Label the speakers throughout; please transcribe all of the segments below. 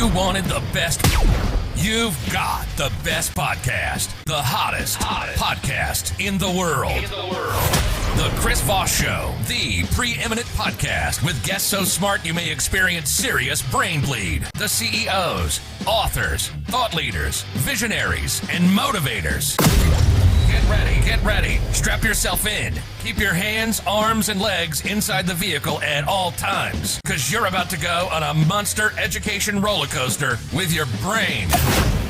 Speaker 1: You wanted the best. You've got the best podcast, the hottest podcast in the world. The Chris Voss Show, the preeminent podcast with guests so smart you may experience serious brain bleed. The CEOs, authors, thought leaders, visionaries, and motivators. Get ready. Strap yourself in. Keep your hands, arms, and legs inside the vehicle at all times, because you're about to go on a monster education roller coaster with your brain.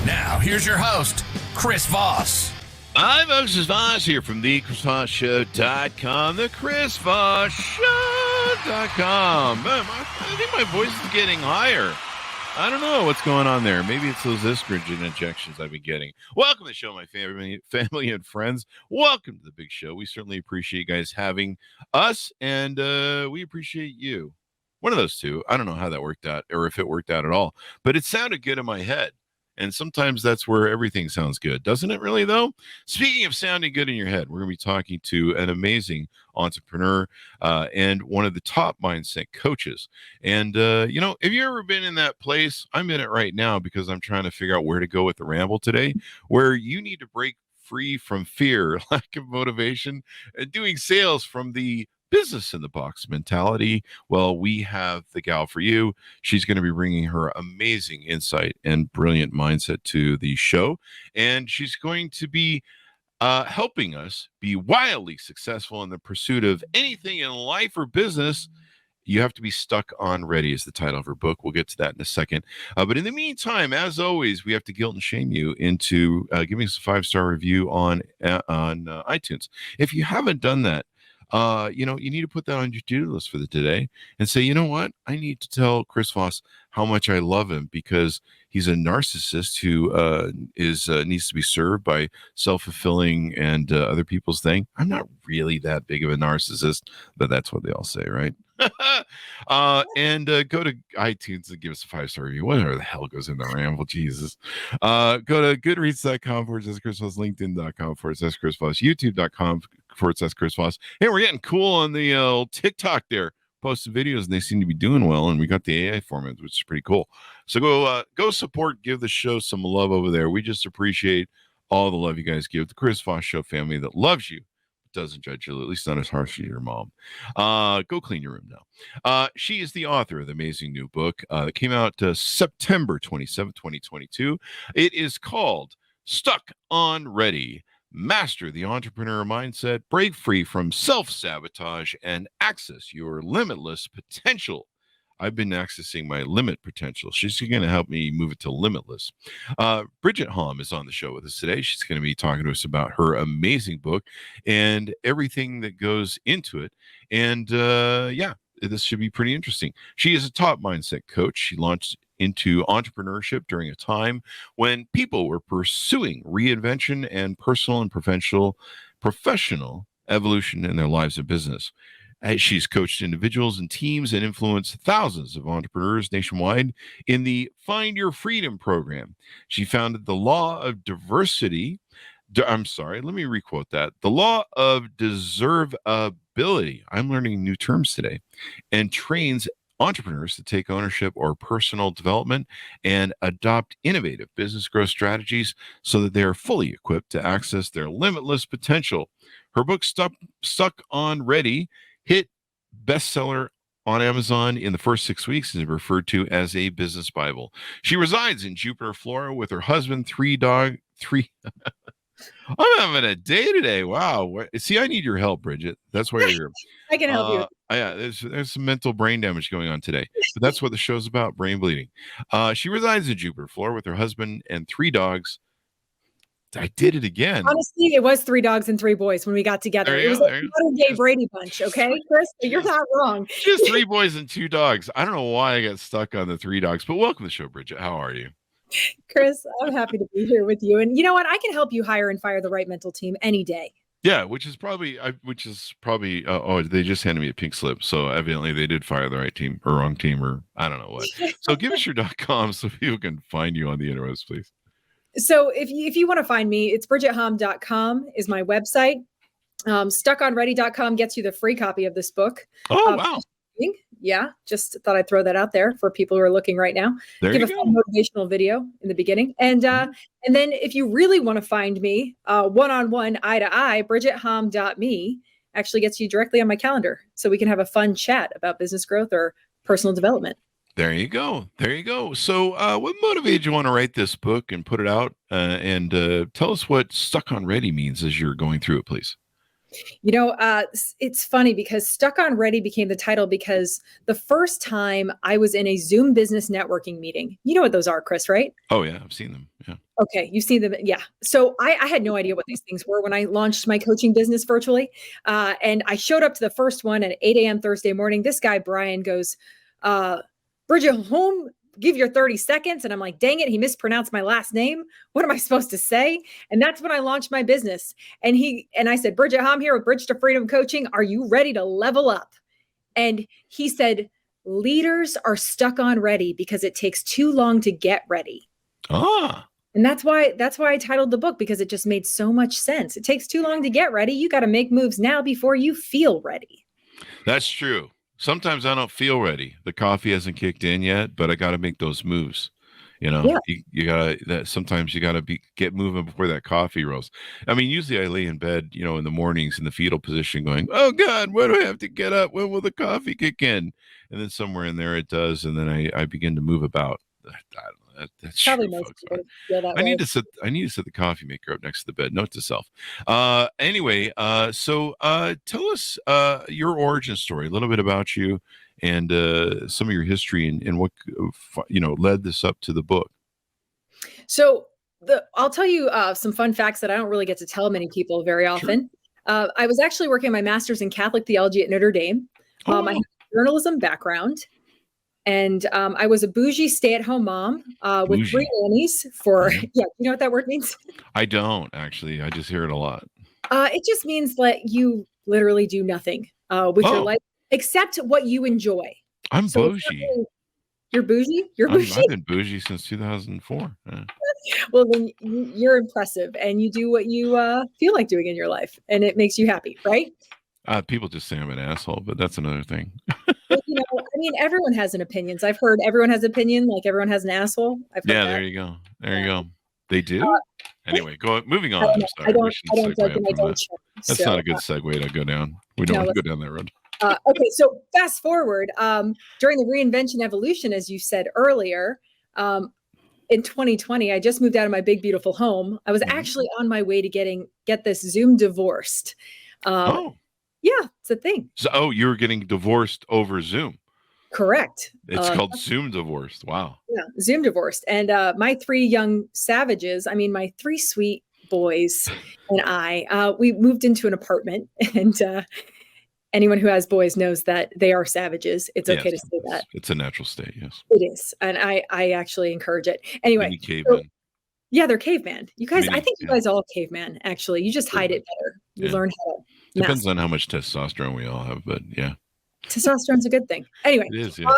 Speaker 1: Now, here's your host, Chris Voss.
Speaker 2: Hi, folks. It's Voss here from the ChrisVossShow.com, the ChrisVossShow.com. I think my voice is getting higher. I don't know what's going on there. Maybe it's those estrogen injections I've been getting. Welcome to the show, my family and friends. Welcome to the big show. We certainly appreciate you guys having us, and we appreciate you. One of those two. I don't know how that worked out, or if it worked out at all, but it sounded good in my head. And sometimes that's where everything sounds good. Doesn't it really, though? Speaking of sounding good in your head, we're going to be talking to an amazing entrepreneur and one of the top mindset coaches. And, have you ever been in that place? I'm in it right now because I'm trying to figure out where to go with the ramble today, where you need to break free from fear, lack of motivation, and doing sales from the business in the box mentality. Well, we have the gal for you. She's going to be bringing her amazing insight and brilliant mindset to the show. And she's going to be helping us be wildly successful in the pursuit of anything in life or business. You have to be stuck on ready is the title of her book. We'll get to that in a second. But in the meantime, as always, we have to guilt and shame you into giving us a 5-star review on iTunes. If you haven't done that, you need to put that on your to-do list for the today and say, you know what? I need to tell Chris Voss how much I love him because he's a narcissist who needs to be served by self-fulfilling and other people's thing. I'm not really that big of a narcissist, but that's what they all say, right? And go to iTunes and give us a 5-star review. Whatever the hell goes in the ramble, Jesus. Go to goodreads.com/Chris Voss, LinkedIn.com/Chris Voss, YouTube.com/Chris Voss. Hey, we're getting cool on the TikTok there. Posted videos and they seem to be doing well, and we got the AI format, which is pretty cool. So go support, give the show some love over there. We just appreciate all the love you guys give the Chris Voss Show family that loves you, doesn't judge you, at least not as harsh as your mom. Go clean your room now. She is the author of the amazing new book that came out September 27, 2022. It is called Stuck on Ready. Master the entrepreneur mindset, break free from self-sabotage, and access your limitless potential. I've been accessing my limit potential. She's going to help me move it to limitless. Bridget is on the show with us today. She's going to be talking to us about her amazing book and everything that goes into it. And this should be pretty interesting. She is a top mindset coach. She launched into entrepreneurship during a time when people were pursuing reinvention and personal and professional evolution in their lives of business. She's coached individuals and teams and influenced thousands of entrepreneurs nationwide in the Find Your Freedom program. She founded the Law of Diversity. Let me requote that. The Law of Deservability. I'm learning new terms today. And trains entrepreneurs to take ownership or personal development and adopt innovative business growth strategies so that they are fully equipped to access their limitless potential. Her book, Stuck on Ready, hit bestseller on Amazon in the first 6 weeks and is referred to as a business Bible. She resides in Jupiter, Florida with her husband, three I'm having a day today. Wow. See, I need your help, Bridget. That's why you're here.
Speaker 3: I can help you.
Speaker 2: Yeah, there's some mental brain damage going on today. But that's what the show's about, brain bleeding. She resides in Jupiter, Florida with her husband and 3 dogs. I did it again.
Speaker 3: Honestly, it was 3 dogs and 3 boys when we got together. It was a modern day Brady Bunch, okay, Chris? You're not wrong.
Speaker 2: Just 3 boys and 2 dogs. I don't know why I got stuck on the 3 dogs, but welcome to the show, Bridget. How are you?
Speaker 3: Chris, I'm happy to be here with you. And you know what? I can help you hire and fire the right mental team any day.
Speaker 2: Yeah, which is probably, they just handed me a pink slip. So evidently they did fire the right team or wrong team or I don't know what. So give us your .com so people can find you on the interwebs, please.
Speaker 3: So if you want to find me, it's bridgethom.com is my website. Stuckonready.com gets you the free copy of this book.
Speaker 2: Oh, wow.
Speaker 3: Yeah, just thought I'd throw that out there for people who are looking right now.
Speaker 2: There
Speaker 3: Give
Speaker 2: you
Speaker 3: a
Speaker 2: go.
Speaker 3: fun motivational video in the beginning. And then if you really want to find me one-on-one, eye to eye, bridgethom.me actually gets you directly on my calendar. So we can have a fun chat about business growth or personal development.
Speaker 2: There you go. There you go. So what motivated you want to write this book and put it out? And tell us what Stuck on Ready means as you're going through it, please.
Speaker 3: It's funny because Stuck on Ready became the title because the first time I was in a Zoom business networking meeting, you know what those are, Chris, right?
Speaker 2: Oh, yeah. I've seen them. Yeah.
Speaker 3: Okay. You've seen them. Yeah. So I had no idea what these things were when I launched my coaching business virtually. And I showed up to the first one at 8 a.m. Thursday morning. This guy, Brian, goes, Bridget, home, give your 30 seconds. And I'm like, dang it, he mispronounced my last name. What am I supposed to say? And that's when I launched my business. And I said, Bridget, I'm here with Bridge to Freedom Coaching. Are you ready to level up? And he said, leaders are stuck on ready because it takes too long to get ready. And that's why I titled the book, because it just made so much sense. It takes too long to get ready. You got to make moves now before you feel ready.
Speaker 2: That's true. Sometimes I don't feel ready. The coffee hasn't kicked in yet, but I got to make those moves. You gotta, sometimes you gotta get moving before that coffee rolls. I mean, usually I lay in bed, in the mornings in the fetal position going, oh God, when do I have to get up? When will the coffee kick in? And then somewhere in there it does. And then I begin to move about. I don't know. That's
Speaker 3: probably
Speaker 2: true,
Speaker 3: most
Speaker 2: folks.
Speaker 3: people feel that
Speaker 2: I
Speaker 3: way.
Speaker 2: need to set the coffee maker up next to the bed. Note to self. Anyway, so tell us your origin story, a little bit about you, and some of your history, and what led this up to the book.
Speaker 3: So I'll tell you some fun facts that I don't really get to tell many people very often. Sure. I was actually working my master's in Catholic theology at Notre Dame. I have a journalism background. And I was a bougie stay-at-home mom with 3 nannies for, you know what that word means?
Speaker 2: I don't, actually. I just hear it a lot.
Speaker 3: It just means that you literally do nothing with your life except what you enjoy.
Speaker 2: I'm bougie.
Speaker 3: You're bougie? You're bougie?
Speaker 2: I've been bougie since 2004.
Speaker 3: Well, then you're impressive, and you do what you feel like doing in your life, and it makes you happy, right?
Speaker 2: People just say I'm an asshole, but that's another thing.
Speaker 3: But, everyone has an opinion. I've heard everyone has an opinion, like everyone has an asshole.
Speaker 2: There you go. There you go. They do? Anyway, moving on. I'm sorry.
Speaker 3: I don't judge and I don't check.
Speaker 2: That's not a good segue to go down. We don't want to go down that road.
Speaker 3: Okay, so fast forward. During the reinvention evolution, as you said earlier, in 2020, I just moved out of my big, beautiful home. I was actually on my way to get this Zoom divorced. Yeah, it's a thing.
Speaker 2: So, you were getting divorced over Zoom.
Speaker 3: Correct.
Speaker 2: It's called Zoom divorced. Wow.
Speaker 3: Yeah, Zoom divorced. And my 3 young savages, my 3 sweet boys and we moved into an apartment. And anyone who has boys knows that they are savages. It's okay to say that.
Speaker 2: It's a natural state, yes.
Speaker 3: It is. And I actually encourage it. Anyway. Yeah, they're caveman. You guys, I think you guys all caveman, actually. You just hide it better. You learn how to
Speaker 2: depends on how much testosterone we all have, but yeah.
Speaker 3: Testosterone's a good thing. Anyway.
Speaker 2: It is, yeah.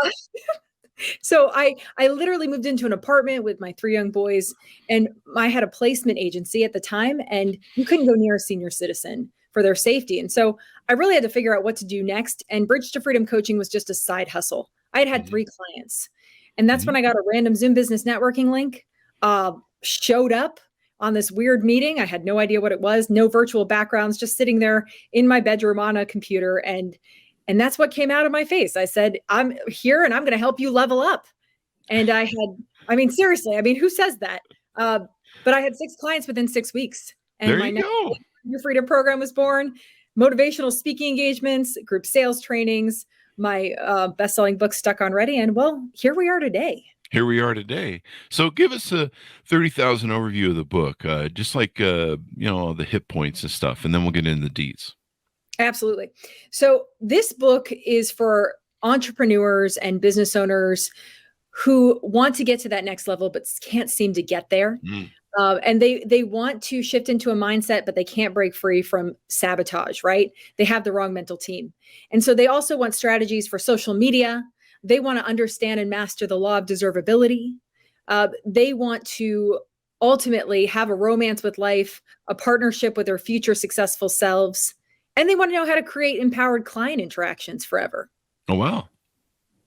Speaker 3: So I literally moved into an apartment with my 3 young boys, and I had a placement agency at the time, and you couldn't go near a senior citizen for their safety. And so I really had to figure out what to do next. And Bridge to Freedom Coaching was just a side hustle. I had 3 clients. And that's when I got a random Zoom business networking link, showed up on this weird meeting. I had no idea what it was, no virtual backgrounds, just sitting there in my bedroom on a computer. And that's what came out of my face. I said, I'm here and I'm going to help you level up. And seriously, who says that? But I had 6 clients within 6 weeks. And
Speaker 2: there you go.
Speaker 3: Your Freedom program was born, motivational speaking engagements, group sales trainings, my best-selling book, Stuck on Ready. And here we are today. So give us a 30,000 overview of the book, just like, the hit points and stuff, and then we'll get into the deets. Absolutely. So this book is for entrepreneurs and business owners who want to get to that next level, but can't seem to get there. And they want to shift into a mindset, but they can't break free from sabotage, right? They have the wrong mental team. And so they also want strategies for social media. They want to understand and master the law of deservability. They want to ultimately have a romance with life, a partnership with their future successful selves. And they want to know how to create empowered client interactions forever.
Speaker 2: Oh, wow.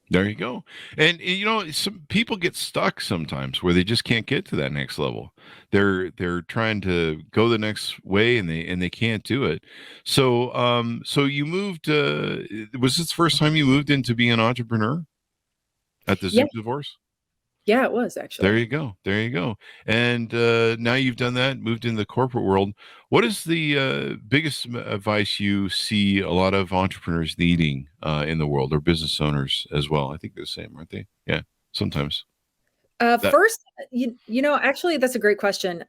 Speaker 2: There you go. And some people get stuck sometimes where they just can't get to that next level. They're trying to go the next way and they can't do it. So you moved was this the first time you moved into being an entrepreneur at the
Speaker 3: Yeah.
Speaker 2: Zoom divorce?
Speaker 3: Yeah, it was actually.
Speaker 2: There you go. There you go. And now you've done that, moved into the corporate world. What is the biggest advice you see a lot of entrepreneurs needing in the world, or business owners as well? I think they're the same, aren't they? Yeah, sometimes.
Speaker 3: First, actually, that's a great question.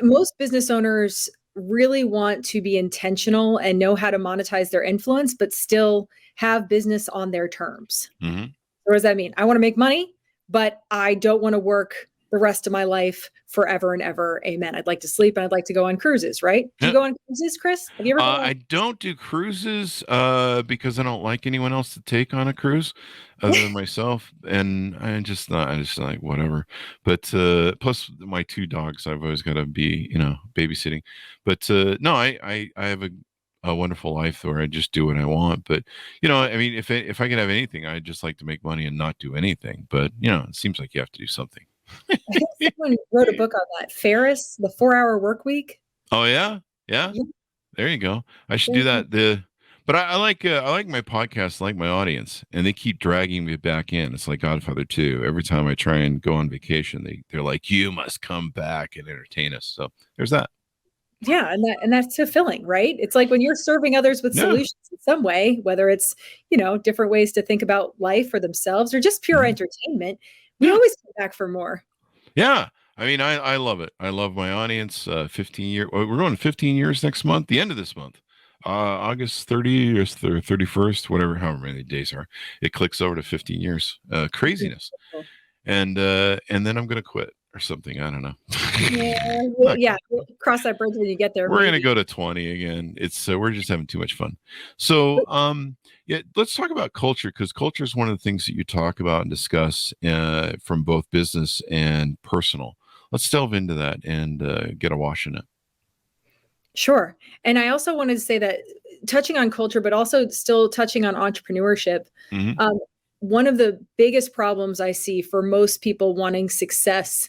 Speaker 3: Most business owners really want to be intentional and know how to monetize their influence, but still have business on their terms.
Speaker 2: Mm-hmm.
Speaker 3: What does that mean? I want to make money, but I don't want to work the rest of my life forever and ever. Amen. I'd like to sleep and I'd like to go on cruises, right? Do you go on cruises, Chris? Have you ever gone on?
Speaker 2: I don't do cruises because I don't like anyone else to take on a cruise other than myself. And I just like whatever. But plus my 2 dogs, I've always got to be, babysitting. But no, I have a wonderful life where I just do what I want. But, I mean, if I could have anything, I'd just like to make money and not do anything. But, it seems like you have to do something.
Speaker 3: I think someone wrote a book on that. Ferris, the 4-Hour Work Week.
Speaker 2: Oh yeah? Yeah. There you go. I should do that. But I like my podcast, I like my audience, and they keep dragging me back in. It's like Godfather 2. Every time I try and go on vacation, they're like, "You must come back and entertain us." So there's that.
Speaker 3: Yeah, and that's fulfilling, right? It's like when you're serving others with solutions in some way, whether it's, different ways to think about life for themselves or just pure entertainment, we always come back for more.
Speaker 2: Yeah. I mean, I love it. I love my audience. 15 years. We're going 15 years next month, the end of this month. August 30 or 31st, however many days are. It clicks over to 15 years. Craziness. And then I'm going to quit or something. I don't know.
Speaker 3: Yeah. Cross that bridge when you get there.
Speaker 2: We're going to go to 20 again. It's we're just having too much fun. So, yeah, let's talk about culture, because culture is one of the things that you talk about and discuss from both business and personal. Let's delve into that and get a wash in it.
Speaker 3: Sure. And I also wanted to say that touching on culture, but also still touching on entrepreneurship, one of the biggest problems I see for most people wanting success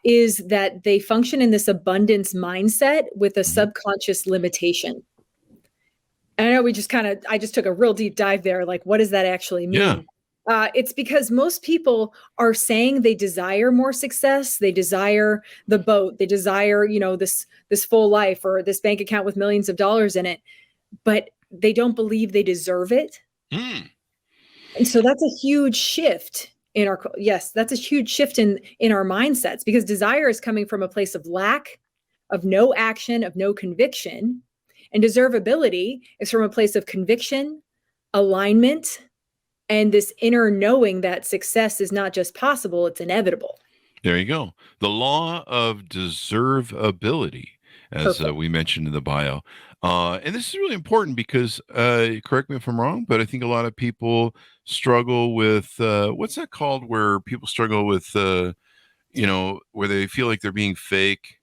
Speaker 3: is that they function in this abundance mindset with a subconscious limitation. And I know I just took a real deep dive there. Like, what does that actually mean? Yeah. It's because most people are saying they desire more success. They desire the boat. They desire, this full life or this bank account with millions of dollars in it, but they don't believe they deserve it. And so that's a huge shift in our mindsets, because desire is coming from a place of lack, of no action, of no conviction. And deservability is from a place of conviction, alignment, and this inner knowing that success is not just possible, it's inevitable.
Speaker 2: There you go. The law of deservability, as we mentioned in the bio. And this is really important because, correct me if I'm wrong, but I think a lot of people struggle with, what's that called, where people struggle with, where they feel like they're being fake.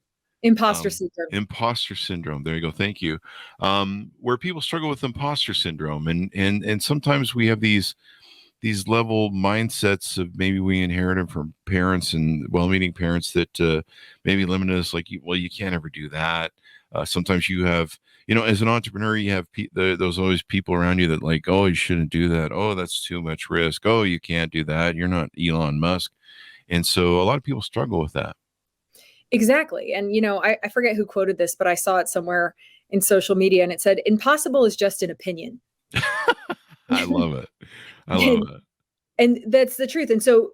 Speaker 3: Imposter syndrome.
Speaker 2: Imposter syndrome. There you go. Thank you. Where people struggle with imposter syndrome. And sometimes we have these level mindsets of maybe we inherited from parents and well-meaning parents that maybe limit us, like, you can't ever do that. Sometimes you have, as an entrepreneur, you have those always people around you that like, oh, you shouldn't do that. Oh, that's too much risk. Oh, you can't do that. You're not Elon Musk. And so a lot of people struggle with that.
Speaker 3: Exactly. And, I forget who quoted this, but I saw it somewhere in social media, and it said, impossible is just an opinion.
Speaker 2: I love it. I love it.
Speaker 3: And that's the truth. And so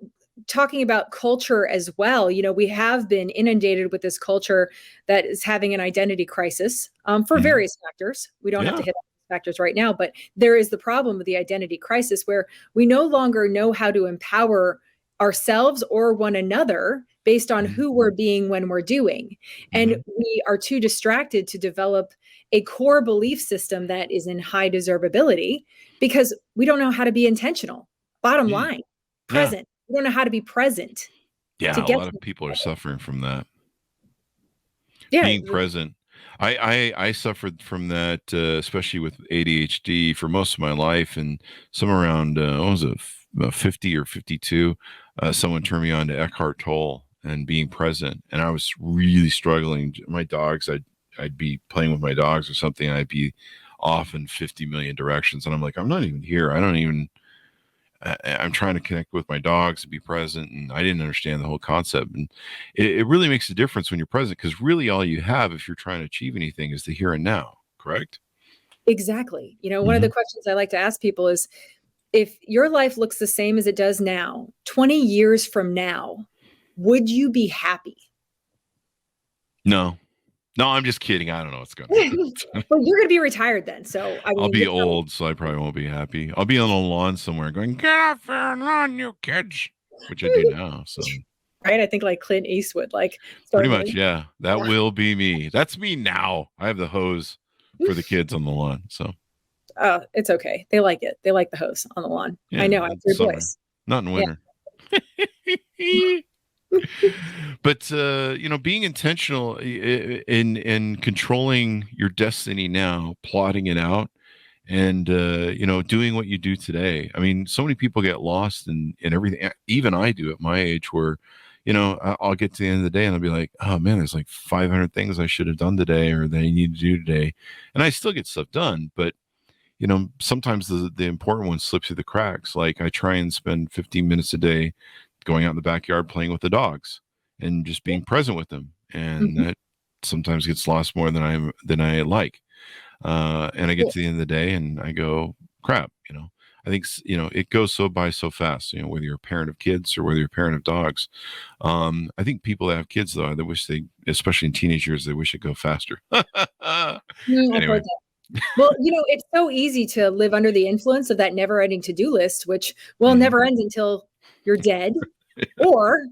Speaker 3: talking about culture as well, we have been inundated with this culture that is having an identity crisis for various factors. We don't have to hit on these factors right now, but there is the problem with the identity crisis where we no longer know how to empower ourselves or one another based on who we're being when we're doing. And we are too distracted to develop a core belief system that is in high deservability because we don't know how to be intentional. Bottom line, present. We don't know how to be present.
Speaker 2: Yeah, a lot of people are suffering from that. Yeah, being present. I suffered from that, especially with ADHD for most of my life, and some around, 50 or 52, someone turned me on to Eckhart Tolle and being present. And I was really struggling. My dogs, I'd be playing with my dogs or something. And I'd be off in 50 million directions. And I'm like, I'm not even here. I'm trying to connect with my dogs and be present. And I didn't understand the whole concept. And it really makes a difference when you're present, because really all you have, if you're trying to achieve anything, is the here and now. Correct?
Speaker 3: Exactly. One of the questions I like to ask people is, if your life looks the same as it does now, 20 years from now, would you be happy?
Speaker 2: No, I'm just kidding. I don't know what's going on.
Speaker 3: Well, you're going to be retired then. So
Speaker 2: I'll be old, so I probably won't be happy. I'll be on a lawn somewhere going, get off there and run, you kids, which I do now. So,
Speaker 3: right. I think like Clint Eastwood,
Speaker 2: pretty much. Yeah. That will be me. That's me now. I have the hose for the kids on the lawn. So.
Speaker 3: Oh, it's okay. They like it. They like the hose on the lawn. Yeah, I know. It's your voice.
Speaker 2: Not in winter. Yeah. But being intentional in controlling your destiny now, plotting it out, and doing what you do today. I mean, so many people get lost in everything. Even I do at my age, where I'll get to the end of the day and I'll be like, oh man, there's like 500 things I should have done today or that I need to do today, and I still get stuff done, but sometimes the important ones slip through the cracks. Like I try and spend 15 minutes a day going out in the backyard playing with the dogs and just being present with them. And that sometimes gets lost more than I like. And I get to the end of the day and I go, crap, I think, it goes so fast, whether you're a parent of kids or whether you're a parent of dogs. I think people that have kids though, they wish especially in teenage years, they wish it'd go faster. Anyway.
Speaker 3: Well, it's so easy to live under the influence of that never-ending to-do list, which never ends until you're dead, or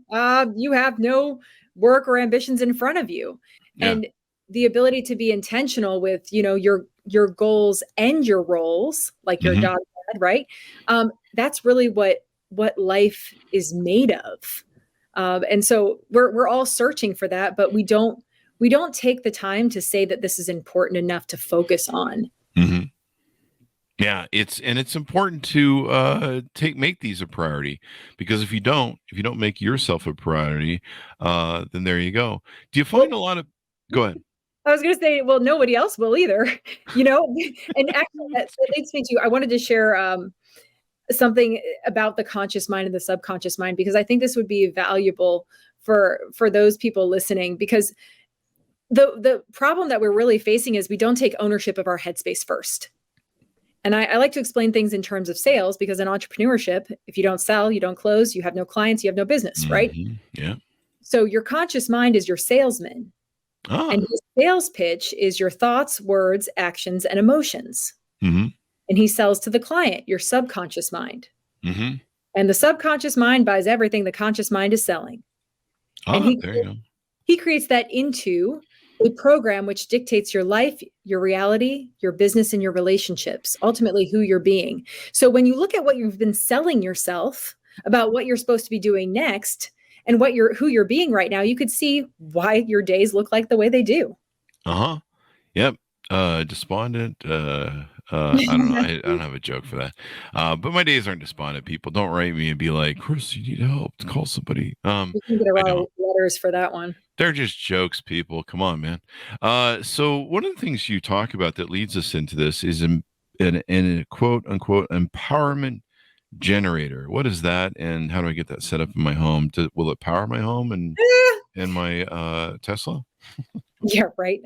Speaker 3: you have no work or ambitions in front of you. Yeah. And the ability to be intentional with, your goals and your roles, like your dog had, right? That's really what life is made of. And so we're all searching for that, but we don't take the time to say that this is important enough to focus on.
Speaker 2: Mm-hmm. Yeah, it's important to make these a priority, because if you don't make yourself a priority, then there you go. Do you find a lot of? Go ahead.
Speaker 3: I was going to say, well, nobody else will either. And actually, that leads me to. I wanted to share something about the conscious mind and the subconscious mind, because I think this would be valuable for those people listening, because the problem that we're really facing is we don't take ownership of our headspace first. And I like to explain things in terms of sales, because in entrepreneurship, if you don't sell, you don't close, you have no clients, you have no business, right?
Speaker 2: Yeah.
Speaker 3: So your conscious mind is your salesman. Oh. And his sales pitch is your thoughts, words, actions, and emotions. Mm-hmm. And he sells to the client, your subconscious mind. Mm-hmm. And the subconscious mind buys everything the conscious mind is selling.
Speaker 2: Oh, there you go.
Speaker 3: He creates that into a program which dictates your life, your reality, your business, and your relationships, ultimately who you're being. So when you look at what you've been selling yourself about what you're supposed to be doing next and who you're being right now, you could see why your days look like the way they do.
Speaker 2: Yep. Despondent. I don't know. I don't have a joke for that. But my days aren't despondent. People don't write me and be like, Chris, you need help. Call somebody.
Speaker 3: You can get a lot of letters for that one.
Speaker 2: They're just jokes, people. Come on, man. So one of the things you talk about that leads us into this is in a quote unquote empowerment generator. What is that, and how do I get that set up in my home? Will it power my home and my Tesla?
Speaker 3: Yeah, right.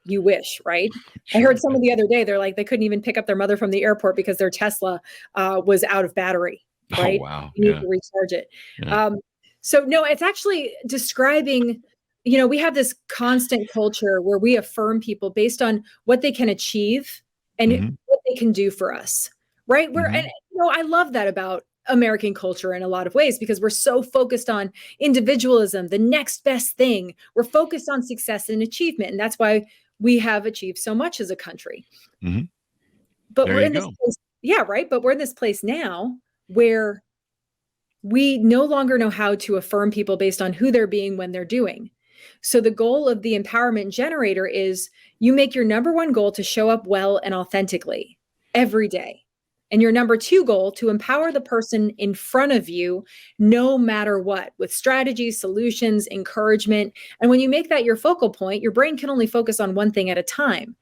Speaker 3: You wish, right? Sure. I heard someone the other day, they're like, they couldn't even pick up their mother from the airport because their Tesla was out of battery, right?
Speaker 2: Oh, wow.
Speaker 3: You need to recharge it. Yeah. So no, it's actually describing, we have this constant culture where we affirm people based on what they can achieve and what they can do for us, right? And I love that about American culture in a lot of ways, because we're so focused on individualism, the next best thing. We're focused on success and achievement. And that's why we have achieved so much as a country. Mm-hmm. But we're in this place, but we're in this place now where we no longer know how to affirm people based on who they're being when they're doing. So the goal of the empowerment generator is you make your number one goal to show up well and authentically every day. And your number 2 goal, to empower the person in front of you, no matter what, with strategies, solutions, encouragement. And when you make that your focal point, your brain can only focus on one thing at a time.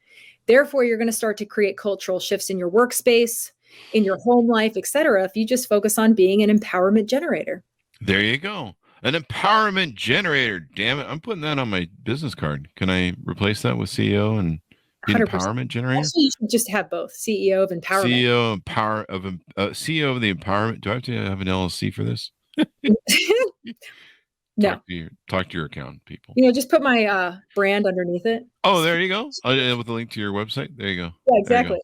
Speaker 3: Therefore, you're going to start to create cultural shifts in your workspace, in your home life, et cetera, if you just focus on being an empowerment generator.
Speaker 2: There you go. An empowerment generator. Damn it. I'm putting that on my business card. Can I replace that with CEO and 100%. Empowerment generator?
Speaker 3: Actually, you should just have both. CEO of empowerment.
Speaker 2: CEO of the empowerment. Do I have to have an LLC for this?
Speaker 3: No.
Speaker 2: Talk to your accountant, people.
Speaker 3: Just put my brand underneath it.
Speaker 2: Oh, there you go. With a link to your website. There you go.
Speaker 3: Yeah, exactly.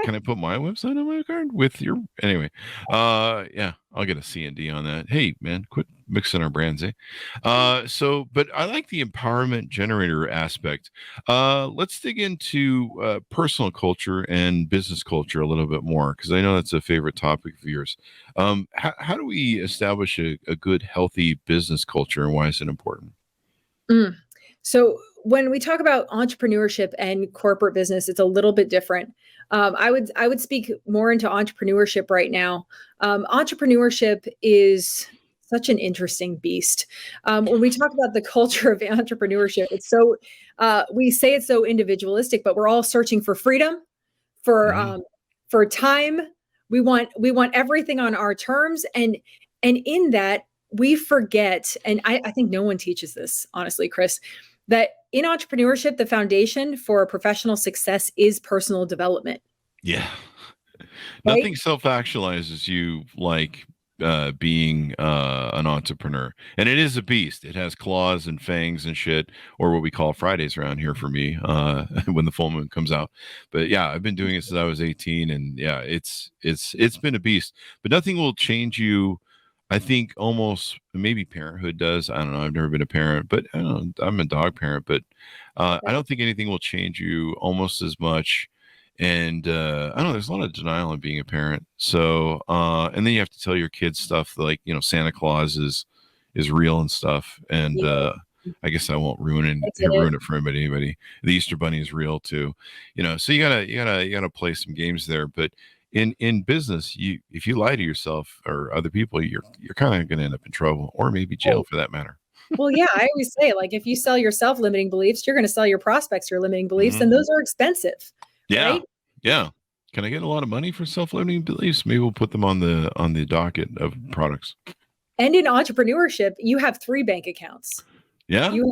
Speaker 2: Can I put my website on my card with your? Anyway, yeah, I'll get a C&D on that. Hey, man, quit mixing our brands, eh? But I like the empowerment generator aspect. Let's dig into personal culture and business culture a little bit more, because I know that's a favorite topic of yours. How do we establish a good, healthy business culture, and why is it important?
Speaker 3: So when we talk about entrepreneurship and corporate business, it's a little bit different. I would speak more into entrepreneurship right now. Entrepreneurship is such an interesting beast. When we talk about the culture of entrepreneurship, it's so we say it's so individualistic, but we're all searching for freedom, for time. We want everything on our terms, and in that we forget. And I think no one teaches this, honestly, Chris, that in entrepreneurship, the foundation for professional success is personal development.
Speaker 2: Yeah. Right? Nothing self-actualizes you like being an entrepreneur. And it is a beast. It has claws and fangs and shit, or what we call Fridays around here for me, when the full moon comes out. But yeah, I've been doing it since I was 18, and yeah, it's been a beast. But nothing will change you. I think almost maybe parenthood does. I don't know. I've never been a parent, but I don't know, I'm a dog parent, but I don't think anything will change you almost as much. And I don't know, there's a lot of denial in being a parent. So, and then you have to tell your kids stuff like, Santa Claus is real and stuff. And I guess I won't ruin it for anybody. The Easter Bunny is real too. So you gotta play some games there. But in business, if you lie to yourself or other people, you're kind of going to end up in trouble, or maybe jail for that matter.
Speaker 3: Well, yeah, I always say, like, if you sell yourself limiting beliefs, you're going to sell your prospects your limiting beliefs, and those are expensive.
Speaker 2: Yeah,
Speaker 3: right?
Speaker 2: Yeah. Can I get a lot of money for self-limiting beliefs? Maybe we'll put them on the docket of products.
Speaker 3: And in entrepreneurship, you have 3 bank accounts.
Speaker 2: Yeah,
Speaker 3: you have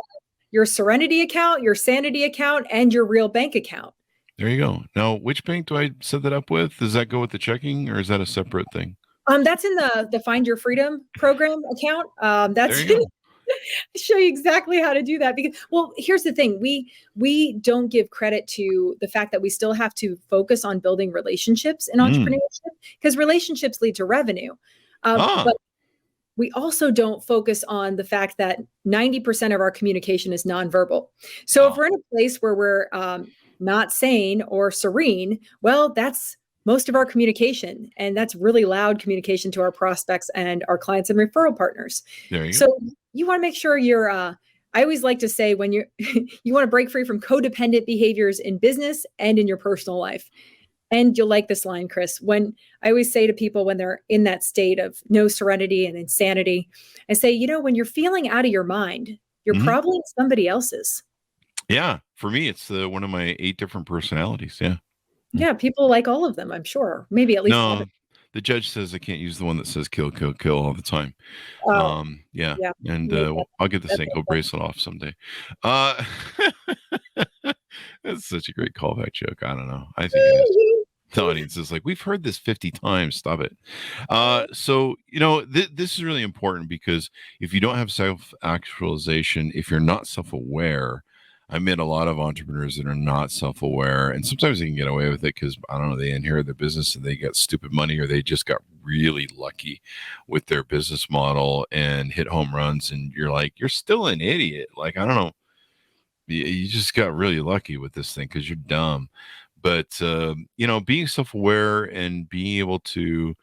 Speaker 3: your Serenity account, your Sanity account, and your real bank account.
Speaker 2: There you go. Now, which bank do I set that up with? Does that go with the checking, or is that a separate thing?
Speaker 3: That's in the Find Your Freedom program account. That's show you exactly how to do that. Because, well, here's the thing: we don't give credit to the fact that we still have to focus on building relationships in entrepreneurship, because relationships lead to revenue. But we also don't focus on the fact that 90% of our communication is nonverbal. So if we're in a place where we're not sane or serene, well, that's most of our communication. And that's really loud communication to our prospects and our clients and referral partners. So you want to make sure you're, I always like to say, when you want to break free from codependent behaviors in business and in your personal life. And you'll like this line, Chris, when I always say to people when they're in that state of no serenity and insanity, I say, when you're feeling out of your mind, you're probably somebody else's.
Speaker 2: Yeah. For me, it's one of my 8 different personalities. Yeah.
Speaker 3: Yeah. People like all of them, I'm sure. Maybe at least.
Speaker 2: No, the judge says I can't use the one that says kill, kill, kill all the time. Yeah. And I'll get the ankle bracelet off someday. That's such a great callback joke. I don't know. I think it is. The audience is like, we've heard this 50 times. Stop it. So, this is really important, because if you don't have self-actualization, if you're not self-aware, I met a lot of entrepreneurs that are not self-aware, and sometimes they can get away with it because, I don't know, they inherit their business and they got stupid money, or they just got really lucky with their business model and hit home runs. And you're like, you're still an idiot. Like, I don't know. You just got really lucky with this thing because you're dumb. But, being self-aware and being able to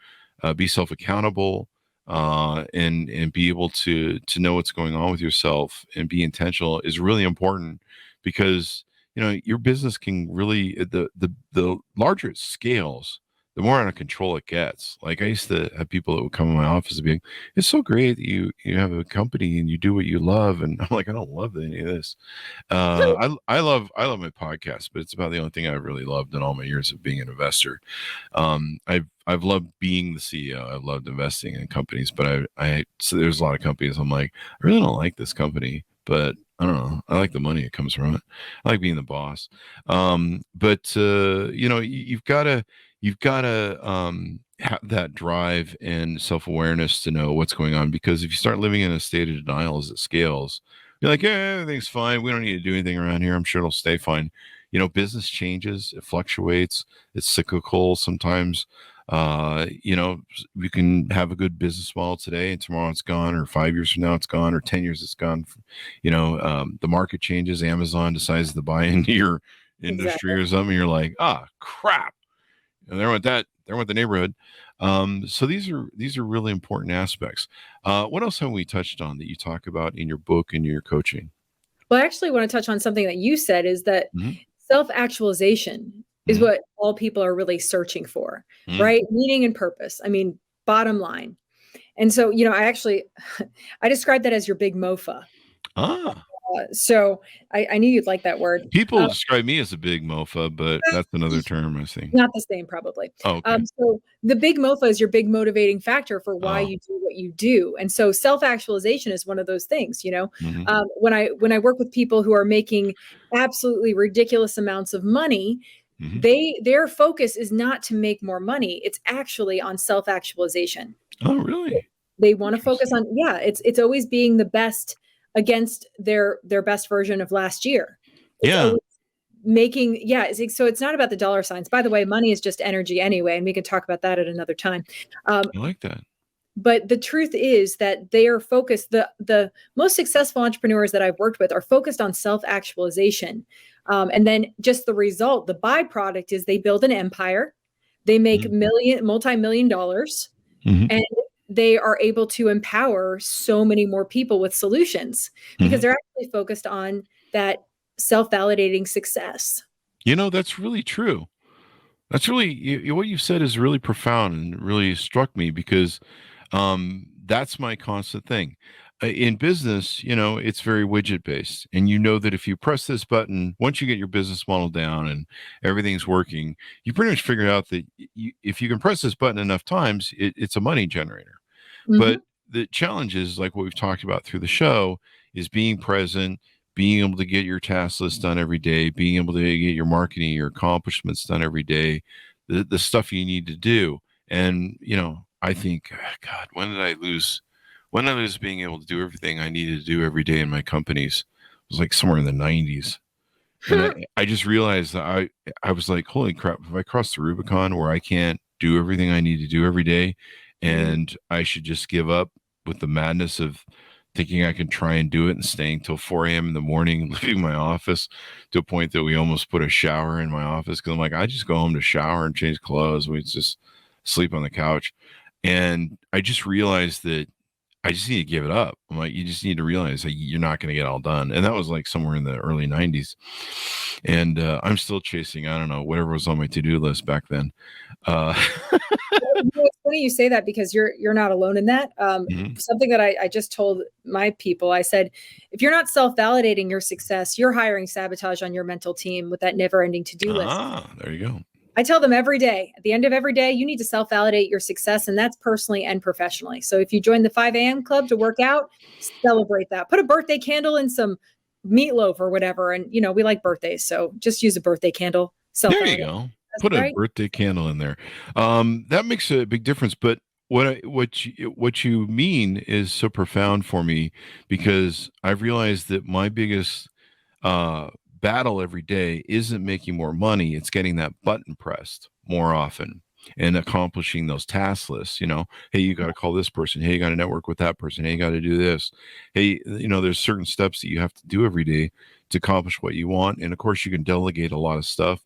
Speaker 2: be self-accountable, and be able to know what's going on with yourself and be intentional is really important, because, your business can really, the larger it scales, the more out of control it gets. Like I used to have people that would come in my office and be like, it's so great that you have a company and you do what you love. And I'm like, I don't love any of this. I love my podcast, but it's about the only thing I've really loved in all my years of being an investor. I've loved being the CEO. I've loved investing in companies, but so there's a lot of companies I'm like, I really don't like this company, but I don't know. I like the money that comes from it. I like being the boss. But you've got to have that drive and self-awareness to know what's going on, because if you start living in a state of denial as it scales, you're like, yeah, everything's fine. We don't need to do anything around here. I'm sure it'll stay fine. Business changes, it fluctuates, it's cyclical sometimes. You can have a good business model today and tomorrow it's gone, or 5 years from now it's gone, or 10 years it's gone. The market changes. Amazon decides to buy into your industry or something. You're like, crap. And there went the neighborhood. So these are really important aspects. What else have we touched on that you talk about in your book and your coaching?
Speaker 3: Well, I actually want to touch on something that you said, is that self-actualization is what all people are really searching for, right? Meaning and purpose. I mean, bottom line. And so, I describe that as your big mofa. So I knew you'd like that word.
Speaker 2: People describe me as a big mofa, but that's another term, I think.
Speaker 3: Not the same, probably.
Speaker 2: Oh, okay.
Speaker 3: So the big mofa is your big motivating factor for why you do what you do. And so self-actualization is one of those things, when I work with people who are making absolutely ridiculous amounts of money, their focus is not to make more money. It's actually on self-actualization.
Speaker 2: Oh, really?
Speaker 3: They want to focus on, it's always being the best against their best version of last year. So it's not about the dollar signs. By the way, money is just energy anyway, and we can talk about that at another time.
Speaker 2: I like that.
Speaker 3: But the truth is that they are focused. The most successful entrepreneurs that I've worked with are focused on self-actualization. And then just the result, the byproduct is they build an empire. They make multi-million dollars, and they are able to empower so many more people with solutions because they're actually focused on that self-validating success.
Speaker 2: That's really true. That's really, what you said is really profound and really struck me, because that's my constant thing. In business, it's very widget based, and that if you press this button, once you get your business model down and everything's working, you pretty much figure out that if you can press this button enough times, it's a money generator. But the challenge is, like what we've talked about through the show, is being present, being able to get your task list done every day, being able to get your marketing, your accomplishments done every day, the stuff you need to do. And, I think, God, when did I lose being able to do everything I needed to do every day in my companies? It was like somewhere in the 90s. And I just realized that I was like, holy crap, if I crossed the Rubicon where I can't do everything I need to do every day, and I should just give up with the madness of thinking I can try and do it and staying till 4 a.m. in the morning, leaving my office, to a point that we almost put a shower in my office. Cause I'm like, I just go home to shower and change clothes. We just sleep on the couch. And I just realized that I just need to give it up. I'm like, you just need to realize that you're not going to get all done. And that was like somewhere in the early 90s. And I'm still chasing, I don't know, whatever was on my to-do list back then.
Speaker 3: It's funny you say that, because you're not alone in that. Something that I just told my people, I said, if you're not self-validating your success, you're hiring sabotage on your mental team with that never-ending to-do list.
Speaker 2: There you go.
Speaker 3: I tell them every day, at the end of every day, you need to self-validate your success, and that's personally and professionally. So if you join the 5 a.m. club to work out, celebrate that. Put a birthday candle in some meatloaf or whatever. And, we like birthdays, so just use a birthday candle.
Speaker 2: There you go. Put a birthday candle in there. That makes a big difference. But what you mean is so profound for me, because I've realized that my biggest battle every day isn't making more money. It's getting that button pressed more often and accomplishing those task lists. Hey, you got to call this person. Hey, you got to network with that person. Hey, you got to do this. Hey, there's certain steps that you have to do every day to accomplish what you want. And of course, you can delegate a lot of stuff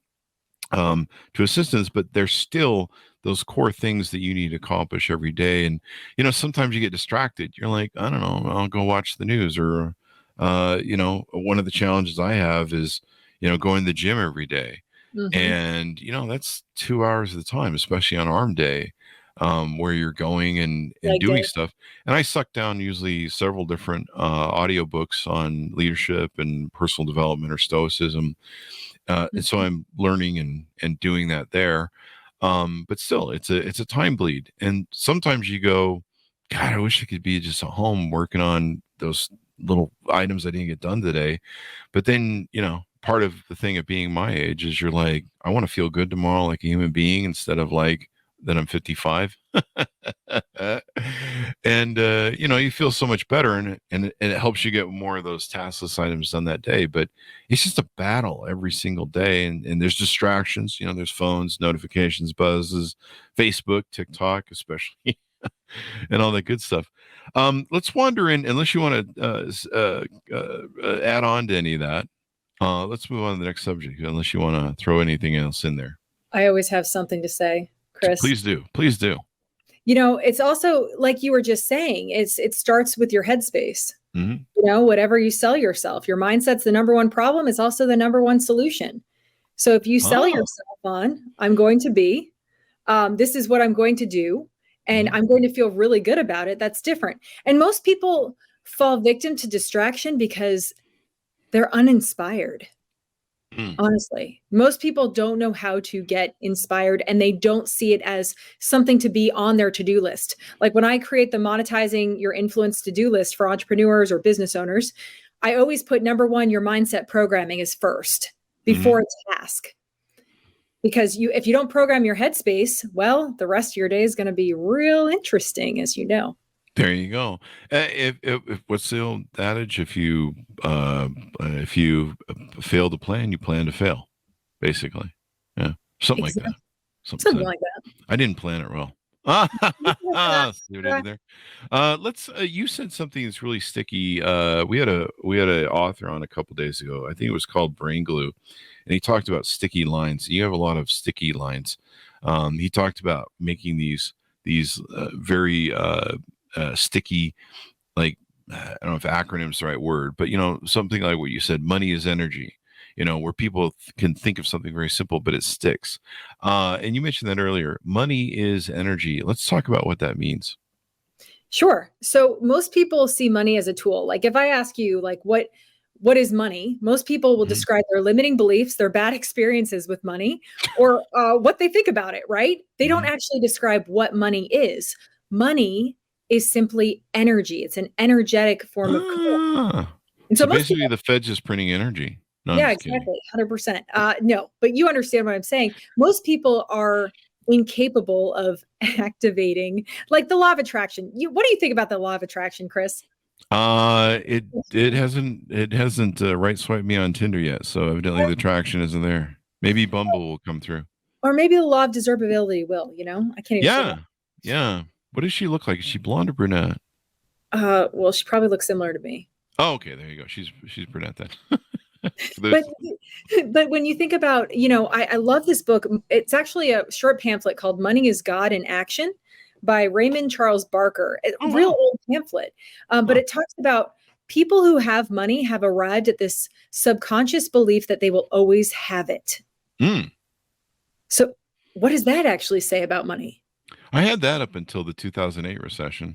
Speaker 2: to assistants, but there's still those core things that you need to accomplish every day. And, sometimes you get distracted. You're like, I don't know, I'll go watch the news, or, one of the challenges I have is, going to the gym every day. And, that's 2 hours of the time, especially on arm day, where you're going and doing stuff. And I suck down usually several different audiobooks on leadership and personal development or stoicism. And so I'm learning and doing that there. But still, it's a time bleed. And sometimes you go, God, I wish I could be just at home working on those little items I didn't get done today. But then, part of the thing of being my age is you're like, I want to feel good tomorrow like a human being instead of like that I'm 55. And, you feel so much better and it helps you get more of those taskless items done that day. But it's just a battle every single day. And there's distractions, there's phones, notifications, buzzes, Facebook, TikTok, especially. And all that good stuff. Let's wander in, unless you want to add on to any of that. Let's move on to the next subject, unless you want to throw anything else in there.
Speaker 3: I always have something to say, Chris.
Speaker 2: Please do. Please do.
Speaker 3: It's also like you were just saying, it starts with your headspace. Whatever you sell yourself, your mindset's the number one problem. It's also the number one solution. So if you sell yourself on, I'm going to be, this is what I'm going to do, and I'm going to feel really good about it, that's different. And most people fall victim to distraction because they're uninspired. Honestly, most people don't know how to get inspired, and they don't see it as something to be on their to-do list. Like when I create the monetizing your influence to-do list for entrepreneurs or business owners, I always put number one, your mindset programming is first before a task. Because if you don't program your headspace, well, the rest of your day is going to be real interesting, as you know.
Speaker 2: There you go. If what's the old adage? If you fail to plan, you plan to fail. Basically, yeah, something like that.
Speaker 3: Something like that.
Speaker 2: I didn't plan it well. See what I did there? Let's. You said something that's really sticky. We had an author on a couple days ago. I think it was called Brain Glue, and he talked about sticky lines. You have a lot of sticky lines. He talked about making these very sticky, like, I don't know if acronym's the right word, but something like what you said, money is energy, where people can think of something very simple, but it sticks. And you mentioned that earlier, money is energy. Let's talk about what that means.
Speaker 3: Sure. So most people see money as a tool. Like if I ask you, like, what is money? Most people will describe their limiting beliefs, their bad experiences with money, or what they think about it, right? They don't actually describe what money is. Money is simply energy. It's an energetic form of currency. And
Speaker 2: so basically the Fed's just printing energy. No,
Speaker 3: yeah, exactly. 100%. No, but you understand what I'm saying. Most people are incapable of activating, like the law of attraction. What do you think about the law of attraction, Chris?
Speaker 2: It hasn't right swiped me on Tinder yet. So evidently the attraction isn't there. Maybe Bumble will come through.
Speaker 3: Or maybe the law of desirability will, I can't even say that.
Speaker 2: Yeah. What does she look like? Is she blonde or brunette?
Speaker 3: Well, she probably looks similar to me.
Speaker 2: Oh, okay. There you go. She's brunette then.
Speaker 3: But when you think about, I love this book. It's actually a short pamphlet called Money is God in Action by Raymond Charles Barker. A real old pamphlet. But it talks about people who have money have arrived at this subconscious belief that they will always have it. So what does that actually say about money?
Speaker 2: I had that up until the 2008 recession.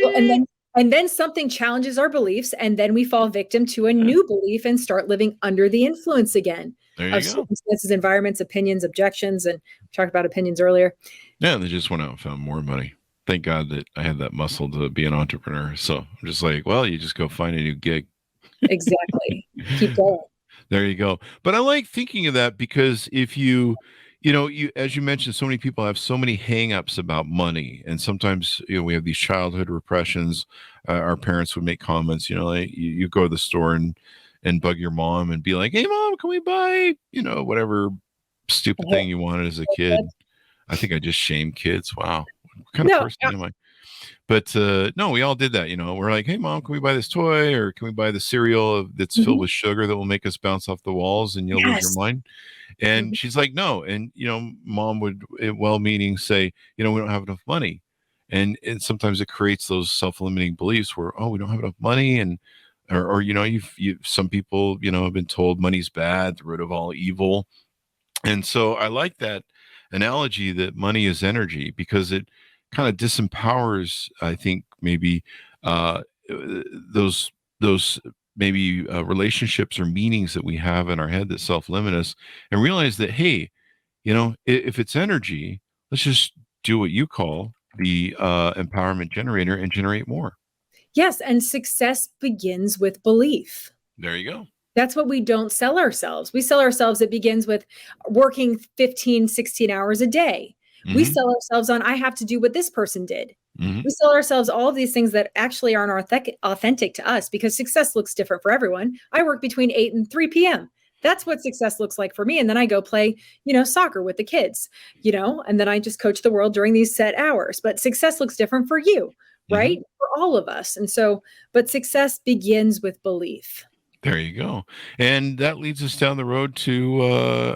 Speaker 3: Well, and then something challenges our beliefs, and then we fall victim to a new belief and start living under the influence again of circumstances, environments, opinions, objections, and we talked about opinions earlier.
Speaker 2: Yeah, they just went out and found more money. Thank God that I had that muscle to be an entrepreneur. So I'm just like, well, you just go find a new gig.
Speaker 3: Exactly. Keep going.
Speaker 2: There you go. But I like thinking of that because if you as you mentioned, so many people have so many hang-ups about money. And sometimes, we have these childhood repressions. Our parents would make comments, like you go to the store and bug your mom and be like, hey, Mom, can we buy, whatever stupid thing you wanted as a kid. I think I just shamed kids. Wow. What kind of person am I? But no, we all did that. We're like, hey, Mom, can we buy this toy? Or can we buy the cereal that's filled with sugar that will make us bounce off the walls and you'll lose your mind? And she's like, no. And, Mom would, well-meaning, say, we don't have enough money. And sometimes it creates those self-limiting beliefs where, we don't have enough money. And or some people, have been told money's bad, the root of all evil. And so I like that analogy that money is energy, because it kind of disempowers, I think, maybe those maybe relationships or meanings that we have in our head that self-limit us, and realize that, hey, if it's energy, let's just do what you call the empowerment generator and generate more.
Speaker 3: Yes. And success begins with belief.
Speaker 2: There you go.
Speaker 3: That's what we don't sell ourselves. We sell ourselves, it begins with working 15, 16 hours a day. Mm-hmm. We sell ourselves on, I have to do what this person did. Mm-hmm. We sell ourselves all of these things that actually aren't authentic to us, because success looks different for everyone. I work between 8 and 3 p.m. That's what success looks like for me. And then I go play, soccer with the kids, and then I just coach the world during these set hours. But success looks different for you, right? Mm-hmm. For all of us. And so, but success begins with belief.
Speaker 2: There you go. And that leads us down the road to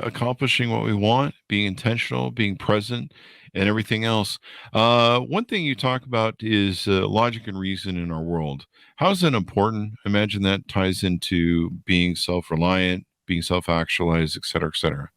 Speaker 2: accomplishing what we want, being intentional, being present, and everything else. One thing you talk about is logic and reason in our world. How is that important? I imagine that ties into being self-reliant, being self-actualized, et cetera, et cetera.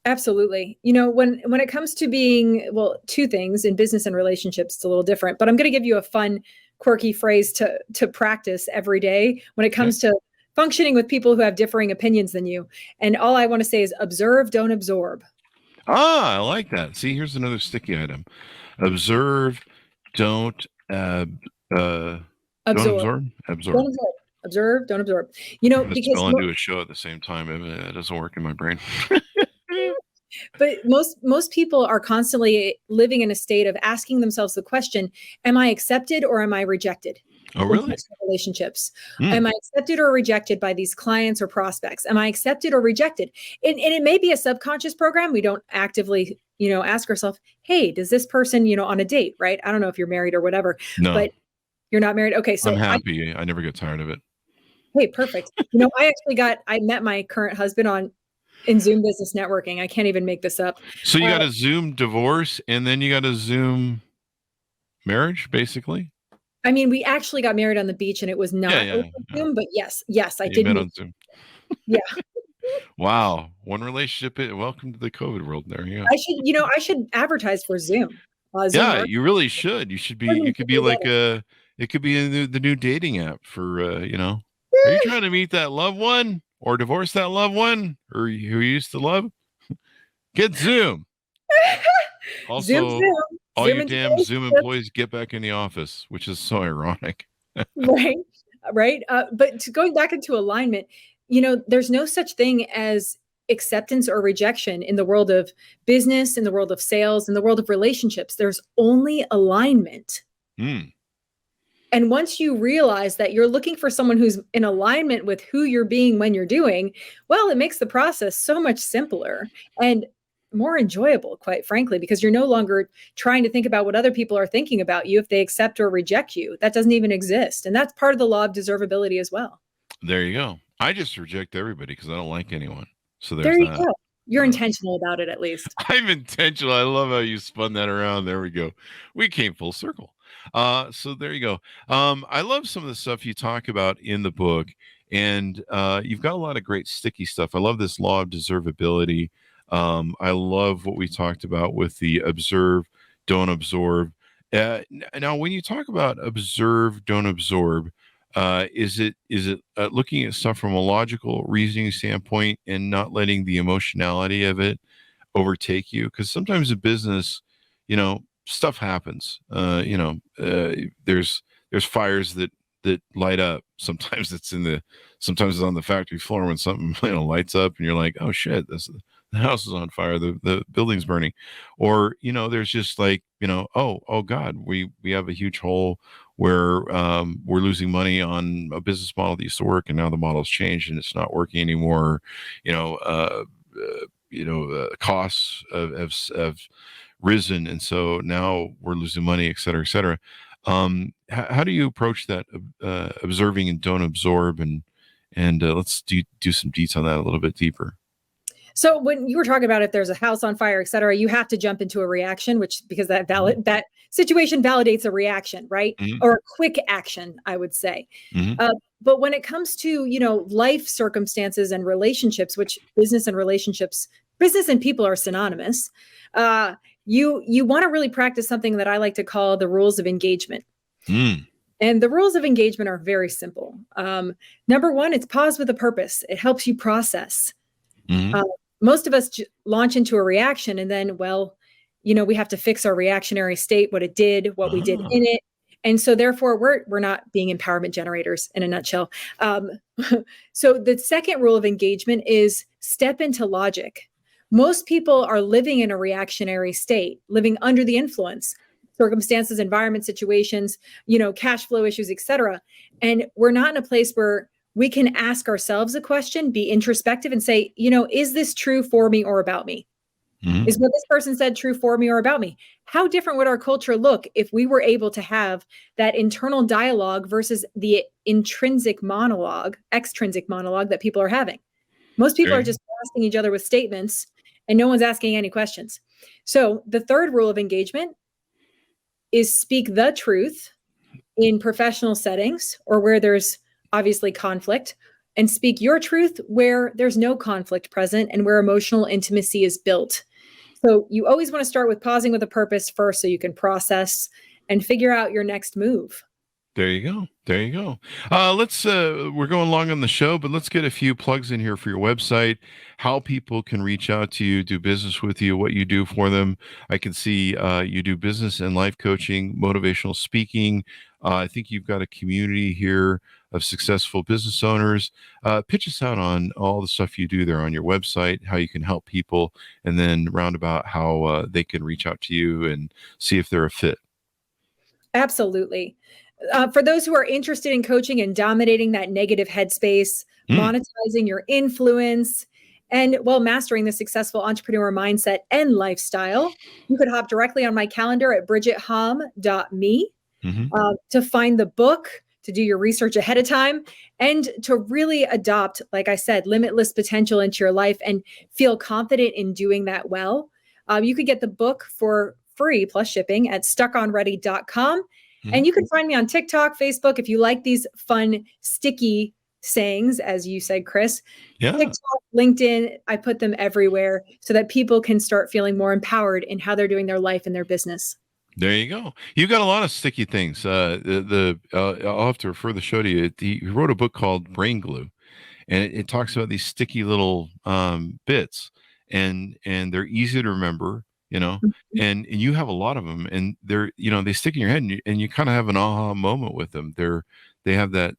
Speaker 3: Absolutely. When it comes to being, two things in business and relationships, it's a little different, but I'm going to give you a fun, quirky phrase to practice every day when it comes to functioning with people who have differing opinions than you. And all I want to say is observe, don't absorb.
Speaker 2: I like that. See, here's another sticky item. Observe, don't absorb.
Speaker 3: Absorb. Observe, don't absorb.
Speaker 2: Because spell and do a show at the same time. It doesn't work in my brain.
Speaker 3: But most people are constantly living in a state of asking themselves the question, am I accepted or am I rejected?
Speaker 2: Oh, really?
Speaker 3: Relationships. Am I accepted or rejected by these clients or prospects? Am I accepted or rejected? And it may be a subconscious program. We don't actively, ask ourselves, hey, does this person, on a date, right? I don't know if you're married or whatever,
Speaker 2: but
Speaker 3: you're not married. Okay. So
Speaker 2: I'm happy. I never get tired of it.
Speaker 3: Hey, perfect. I met my current husband in Zoom business networking. I can't even make this up.
Speaker 2: So you got a Zoom divorce and then you got a Zoom marriage, basically?
Speaker 3: I mean, we actually got married on the beach and it was not over Zoom, but yes, I did.
Speaker 2: Met on Zoom.
Speaker 3: Yeah.
Speaker 2: Wow. One relationship. Welcome to the COVID world. There you
Speaker 3: go. I should advertise for Zoom.
Speaker 2: Zoom you really should. You should be, it could be like it could be the new dating app for, are you trying to meet that loved one or divorce that loved one or who you used to love? Get Zoom. Also, Zoom. All you damn Zoom employees get back in the office, which is so ironic.
Speaker 3: Right. But going back into alignment, there's no such thing as acceptance or rejection in the world of business, in the world of sales, in the world of relationships. There's only alignment. And once you realize that you're looking for someone who's in alignment with who you're being when you're doing, well, it makes the process so much simpler and more enjoyable, quite frankly, because you're no longer trying to think about what other people are thinking about you if they accept or reject you. That doesn't even exist. And that's part of the law of deservability as well.
Speaker 2: There you go. I just reject everybody because I don't like anyone. So
Speaker 3: there you go. You're intentional about it, at least.
Speaker 2: I'm intentional. I love how you spun that around. There we go. We came full circle. So there you go. I love some of the stuff you talk about in the book, and you've got a lot of great sticky stuff. I love this law of deservability. I love what we talked about with the observe, don't absorb. Now, when you talk about observe, don't absorb, is it looking at stuff from a logical reasoning standpoint and not letting the emotionality of it overtake you? Because sometimes in business, stuff happens. There's fires that light up. Sometimes it's sometimes it's on the factory floor when something lights up and you're like, oh shit, the house is on fire, the building's burning. Or there's just like, oh god, we have a huge hole where we're losing money on a business model that used to work and now the model's changed and it's not working anymore. Costs have risen, and so now we're losing money, et cetera, et cetera. How do you approach that observing and don't absorb, and let's do some deets on that a little bit deeper?
Speaker 3: So when you were talking about if there's a house on fire, et cetera, you have to jump into a reaction, because that situation validates a reaction, right?
Speaker 2: Mhm.
Speaker 3: Or a quick action, I would say.
Speaker 2: Mhm.
Speaker 3: But when it comes to, life circumstances and relationships, which business and people are synonymous, you want to really practice something that I like to call the rules of engagement.
Speaker 2: Mm.
Speaker 3: And the rules of engagement are very simple. Number one, it's pause with a purpose. It helps you process.
Speaker 2: Mhm.
Speaker 3: Most of us launch into a reaction and then, we have to fix our reactionary state, what it did, what we did in it. And so therefore we're not being empowerment generators in a nutshell. So the second rule of engagement is step into logic. Most people are living in a reactionary state, living under the influence, circumstances, environment, situations, cash flow issues, et cetera. And we're not in a place where we can ask ourselves a question, be introspective and say, is this true for me or about me?
Speaker 2: Mhm.
Speaker 3: Is what this person said true for me or about me? How different would our culture look if we were able to have that internal dialogue versus the extrinsic monologue that people are having? Most people are just asking each other with statements and no one's asking any questions. So the third rule of engagement is speak the truth in professional settings or where there's obviously conflict, and speak your truth where there's no conflict present and where emotional intimacy is built. So you always want to start with pausing with a purpose first so you can process and figure out your next move.
Speaker 2: There you go. There you go. We're going long on the show, but let's get a few plugs in here for your website, how people can reach out to you, do business with you, what you do for them. I can see you do business and life coaching, motivational speaking. I think you've got a community here of successful business owners. Pitch us out on all the stuff you do there on your website, how you can help people, and then roundabout how they can reach out to you and see if they're a fit.
Speaker 3: Absolutely. For those who are interested in coaching and dominating that negative headspace, monetizing your influence, and mastering the successful entrepreneur mindset and lifestyle, you could hop directly on my calendar at bridgethom.me to find the book, to do your research ahead of time, and to really adopt, like I said, limitless potential into your life and feel confident in doing that well. You could get the book for free plus shipping at stuckonready.com. And you can find me on TikTok, Facebook, if you like these fun, sticky sayings, as you said, Chris.
Speaker 2: Yeah.
Speaker 3: TikTok, LinkedIn, I put them everywhere so that people can start feeling more empowered in how they're doing their life and their business.
Speaker 2: There you go. You got a lot of sticky things. I'll have to refer the show to you. He wrote a book called Brain Glue, and it talks about these sticky little bits, and they're easy to remember. And you have a lot of them, and they're they stick in your head, and you kind of have an aha moment with them. They have that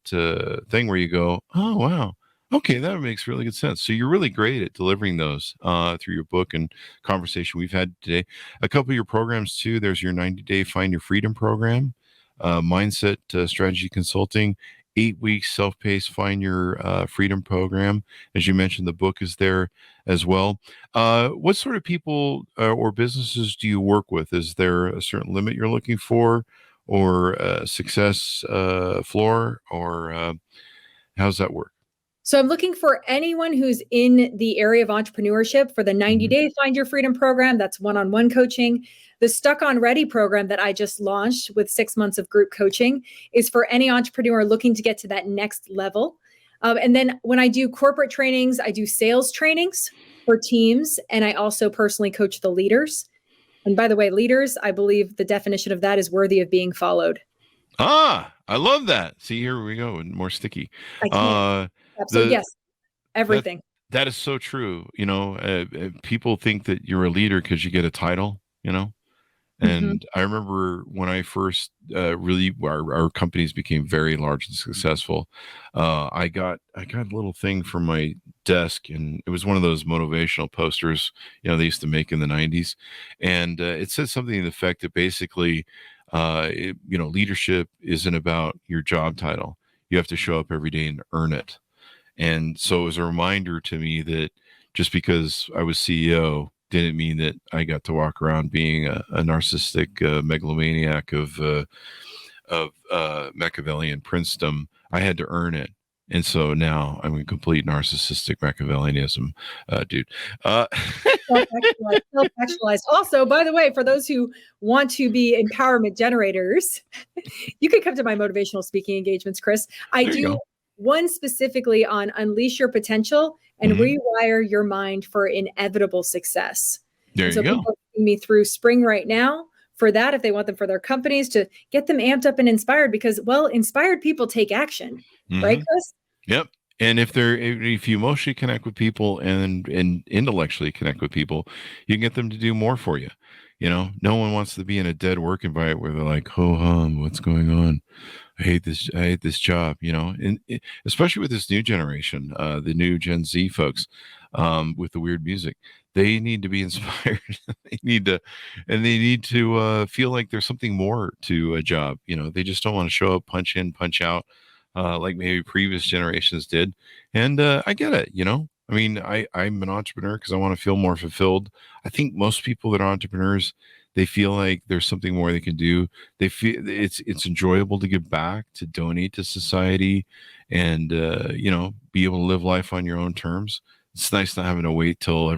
Speaker 2: thing where you go, oh wow, okay, that makes really good sense. So you're really great at delivering those through your book and conversation we've had today. A couple of your programs too. There's your 90-day Find Your Freedom program, mindset strategy consulting, 8 weeks self-paced Find Your Freedom program. As you mentioned, the book is there as well. What sort of people or businesses do you work with? Is there a certain limit you're looking for, or a success floor, or how does that work?
Speaker 3: So I'm looking for anyone who's in the area of entrepreneurship for the 90-day Find Your Freedom program. That's one-on-one coaching. The Stuck on Ready program that I just launched with 6 months of group coaching is for any entrepreneur looking to get to that next level. And then when I do corporate trainings, I do sales trainings for teams, and I also personally coach the leaders. And by the way, leaders, I believe the definition of that is worthy of being followed.
Speaker 2: I love that. See, here we go, and more sticky.
Speaker 3: I can't. So yes, everything.
Speaker 2: That is so true. People think that you're a leader because you get a title, And I remember when I first our companies became very large and successful. I got a little thing for my desk, and it was one of those motivational posters, they used to make in the 90s. And it said something to the effect that basically, leadership isn't about your job title. You have to show up every day and earn it. And so it was a reminder to me that just because I was CEO didn't mean that I got to walk around being a narcissistic megalomaniac of Machiavellian princedom. I had to earn it. And so now I'm a complete narcissistic Machiavellianism dude.
Speaker 3: Self-actualized. Also, by the way, for those who want to be empowerment generators, you can come to my motivational speaking engagements, Chris. I do one specifically on unleash your potential and rewire your mind for inevitable success.
Speaker 2: There you go.
Speaker 3: People see me through spring right now for that, if they want them for their companies, to get them amped up and inspired, because, well, inspired people take action, right, Chris?
Speaker 2: Yep. And if you emotionally connect with people and intellectually connect with people, you can get them to do more for you. You know, no one wants to be in a dead work environment where they're like, "Ho hum, what's going on? I hate this job." You know, and especially with this new generation, the new Gen Z folks, with the weird music, they need to be inspired. they need to feel like there's something more to a job. You know, they just don't want to show up, punch in, punch out, like maybe previous generations did. And I get it. You know, I mean, I'm an entrepreneur because I want to feel more fulfilled. I think most people that are entrepreneurs, they feel like there's something more they can do. They feel it's enjoyable to give back, to donate to society, and you know, be able to live life on your own terms. It's nice not having to wait till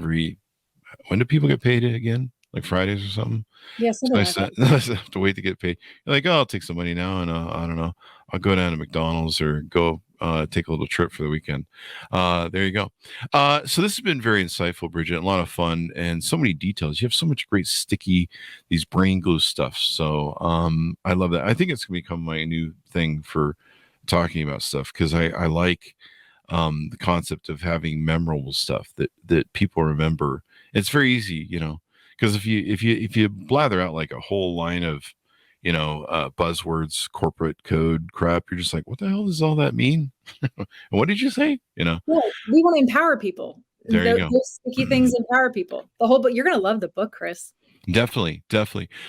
Speaker 2: when do people get paid again? Like Fridays or something?
Speaker 3: Yes.
Speaker 2: It's nice not have to wait to get paid. You're like, oh, I'll take some money now, and I don't know, I'll go down to McDonald's or go take a little trip for the weekend. There you go. So this has been very insightful, Bridget. A lot of fun and so many details. You have so much great sticky, these brain glue stuff. So I love that. I think it's gonna become my new thing for talking about stuff, because I like the concept of having memorable stuff that people remember. It's very easy, you know, because if you blather out like a whole line of, you know, buzzwords, corporate code crap, you're just like, what the hell does all that mean? And what did you say? You know,
Speaker 3: well, we want to empower people.
Speaker 2: There you go.
Speaker 3: Those sticky things empower people. The whole book. You're going to love the book, Chris.
Speaker 2: Definitely.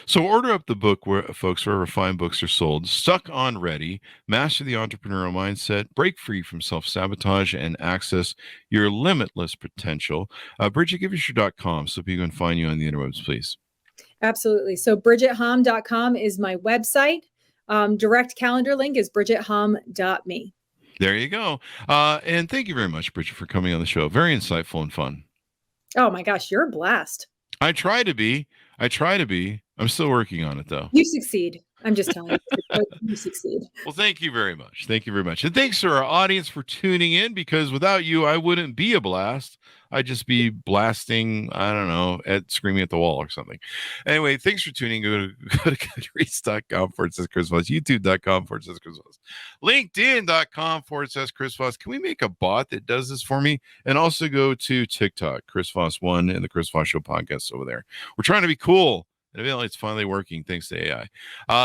Speaker 2: So order up the book, folks, wherever fine books are sold. Stuck on Ready, Master the Entrepreneurial Mindset, Break Free from Self-Sabotage, and Access Your Limitless Potential. Bridget, give us your .com so people can find you on the interwebs, please.
Speaker 3: Absolutely. So bridgethom.com is my website. Direct calendar link is bridgethom.me.
Speaker 2: There you go. And thank you very much, Bridget, for coming on the show. Very insightful and fun.
Speaker 3: Oh my gosh, you're a blast.
Speaker 2: I try to be. I'm still working on it, though.
Speaker 3: You succeed. I'm just telling you, you succeed.
Speaker 2: Well, thank you very much. And thanks to our audience for tuning in, because without you, I wouldn't be a blast. I'd just be blasting, I don't know, screaming at the wall or something. Anyway, thanks for tuning in. Go to goodreads.com/Chris Voss, youtube.com/Chris Voss, linkedin.com/Chris Voss. Can we make a bot that does this for me? And also go to TikTok, Chris Voss 1 and the Chris Voss Show Podcast over there. We're trying to be cool. And evidently it's finally working thanks to AI.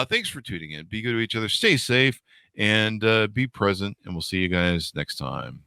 Speaker 2: Thanks for tuning in. Be good to each other. Stay safe and be present. And we'll see you guys next time.